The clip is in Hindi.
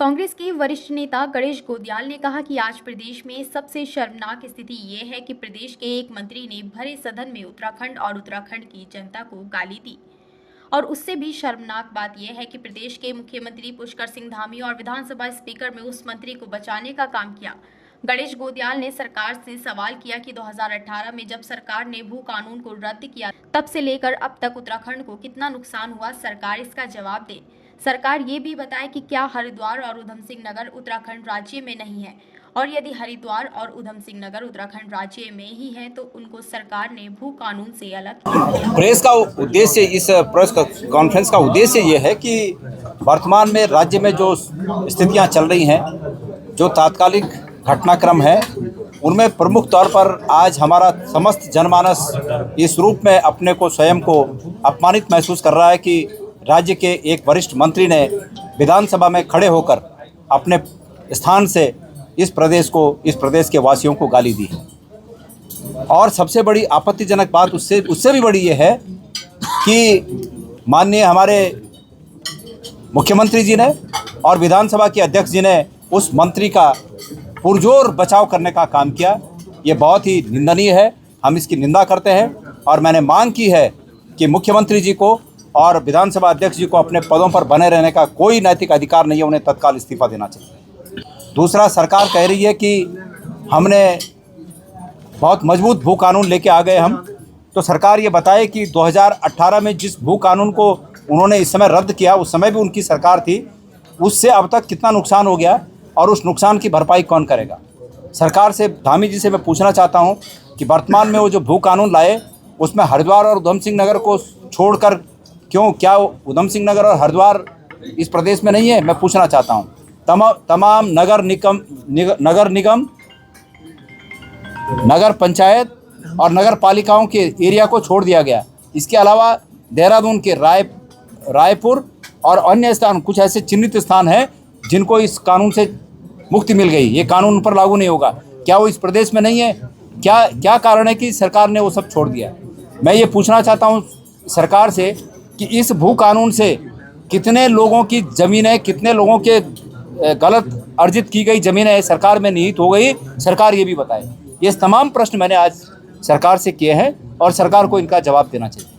कांग्रेस के वरिष्ठ नेता गणेश गोंदियाल ने कहा कि आज प्रदेश में सबसे शर्मनाक स्थिति ये है कि प्रदेश के एक मंत्री ने भरे सदन में उत्तराखंड और उत्तराखंड की जनता को गाली दी। और उससे भी शर्मनाक बात यह है कि प्रदेश के मुख्यमंत्री पुष्कर सिंह धामी और विधानसभा स्पीकर में उस मंत्री को बचाने का काम किया। गणेश गोंदियाल ने सरकार से सवाल किया कि 2018 में जब सरकार ने भू कानून को रद्द किया तब से लेकर अब तक उत्तराखंड को कितना नुकसान हुआ, सरकार इसका जवाब दे। सरकार ये भी बताए कि क्या हरिद्वार और उधम सिंह नगर उत्तराखंड राज्य में नहीं है, और यदि हरिद्वार और उधम सिंह नगर उत्तराखंड राज्य में ही है तो उनको सरकार ने भू कानून से अलग किया। प्रेस का उद्देश्य, इस प्रेस कॉन्फ्रेंस का उद्देश्य ये है कि वर्तमान में राज्य में जो स्थितियां चल रही हैं, जो तात्कालिक घटनाक्रम है, उनमें प्रमुख तौर पर आज हमारा समस्त जनमानस इस रूप में अपने को स्वयं को अपमानित महसूस कर रहा है कि राज्य के एक वरिष्ठ मंत्री ने विधानसभा में खड़े होकर अपने स्थान से इस प्रदेश के वासियों को गाली दी है। और सबसे बड़ी आपत्तिजनक बात उससे भी बड़ी ये है कि माननीय हमारे मुख्यमंत्री जी ने और विधानसभा के अध्यक्ष जी ने उस मंत्री का पुरजोर बचाव करने का काम किया। ये बहुत ही निंदनीय है, हम इसकी निंदा करते हैं और मैंने मांग की है कि मुख्यमंत्री जी को और विधानसभा अध्यक्ष जी को अपने पदों पर बने रहने का कोई नैतिक अधिकार नहीं है, उन्हें तत्काल इस्तीफा देना चाहिए। दूसरा, सरकार कह रही है कि हमने बहुत मजबूत भू कानून लेके आ गए हम, तो सरकार ये बताए कि 2018 में जिस भू कानून को उन्होंने इस समय रद्द किया, उस समय भी उनकी सरकार थी, उससे अब तक कितना नुकसान हो गया और उस नुकसान की भरपाई कौन करेगा। सरकार से, धामी जी से मैं पूछना चाहता हूँ कि वर्तमान में वो जो भू कानून लाए उसमें हरिद्वार और उधम सिंह नगर को छोड़कर क्यों, क्या उधम सिंह नगर और हरिद्वार इस प्रदेश में नहीं है? मैं पूछना चाहता हूँ। तमाम नगर निगम, नगर पंचायत और नगर पालिकाओं के एरिया को छोड़ दिया गया। इसके अलावा देहरादून के रायपुर और अन्य स्थान, कुछ ऐसे चिन्हित स्थान हैं जिनको इस कानून से मुक्ति मिल गई। ये कानून पर लागू नहीं होगा। क्या वो इस प्रदेश में नहीं है? क्या कारण है कि सरकार ने वो सब छोड़ दिया? मैं ये पूछना चाहता हूँ सरकार से कि इस भू कानून से कितने लोगों की ज़मीनें, कितने लोगों के गलत अर्जित की गई ज़मीनें सरकार में निहित हो गई, सरकार ये भी बताए। ये तमाम प्रश्न मैंने आज सरकार से किए हैं और सरकार को इनका जवाब देना चाहिए।